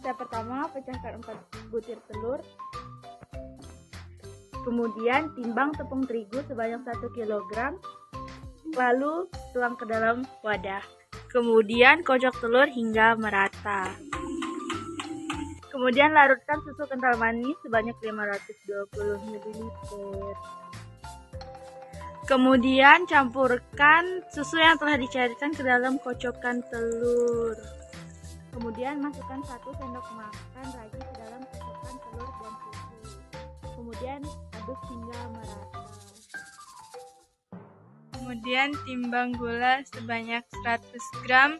Step pertama, pecahkan 4 butir telur. Kemudian timbang tepung terigu sebanyak 1 kg. Lalu tuang ke dalam wadah. Kemudian kocok telur hingga merata. Kemudian larutkan susu kental manis sebanyak 520 ml. Kemudian campurkan susu yang telah dicairkan ke dalam kocokan telur. Kemudian masukkan 1 sendok makan ragi ke dalam kocokan telur dan susu. Kemudian aduk hingga merata. Kemudian timbang gula sebanyak 100 gram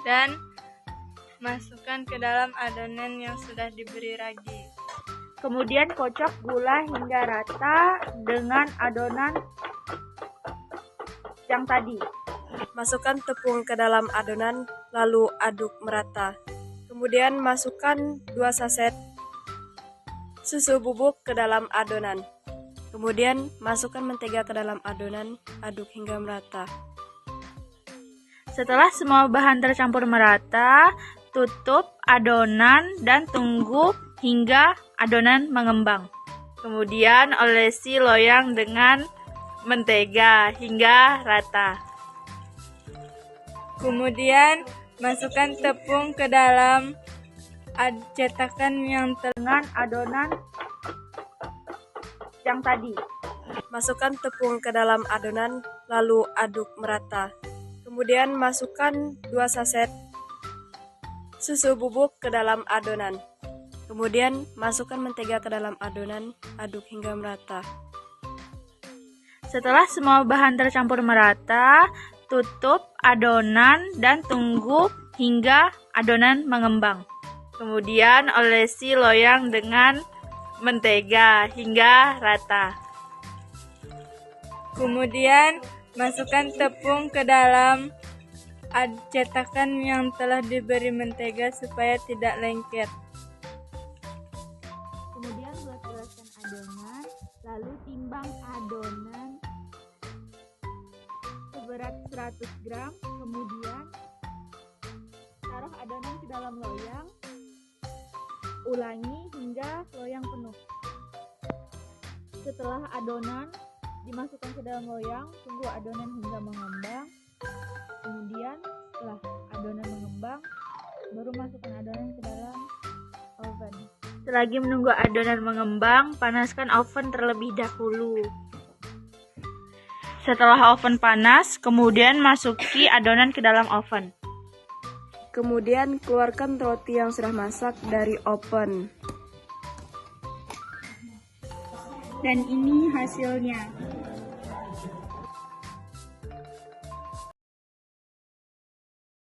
dan masukkan ke dalam adonan yang sudah diberi ragi. Kemudian kocok gula hingga rata dengan adonan yang tadi. Masukkan tepung ke dalam adonan, lalu aduk merata. Kemudian masukkan 2 saset susu bubuk ke dalam adonan. Kemudian masukkan mentega ke dalam adonan, aduk hingga merata. Setelah semua bahan tercampur merata, tutup adonan dan tunggu hingga adonan mengembang. Kemudian olesi loyang dengan mentega hingga rata. Kemudian masukkan tepung ke dalam cetakan yang Dengan adonan yang tadi. Masukkan tepung ke dalam adonan, lalu aduk merata. Kemudian masukkan 2 saset susu bubuk ke dalam adonan. Kemudian masukkan mentega ke dalam adonan, aduk hingga merata. Setelah semua bahan tercampur merata, tutup adonan dan tunggu hingga adonan mengembang. Kemudian olesi loyang dengan mentega hingga rata. Kemudian masukkan tepung ke dalam cetakan yang telah diberi mentega supaya tidak lengket. Kemudian bulat-bulatkan adonan, lalu timbang adonan seberat 100 gram. Kemudian taruh adonan ke dalam loyang. Ulangi hingga loyang penuh. Setelah adonan dimasukkan ke dalam loyang, tunggu adonan hingga mengembang. Kemudian setelah adonan mengembang, baru masukkan adonan ke dalam oven. Selagi menunggu adonan mengembang, panaskan oven terlebih dahulu. Setelah oven panas, kemudian masuki adonan ke dalam oven. Kemudian keluarkan roti yang sudah masak dari oven. Dan ini hasilnya.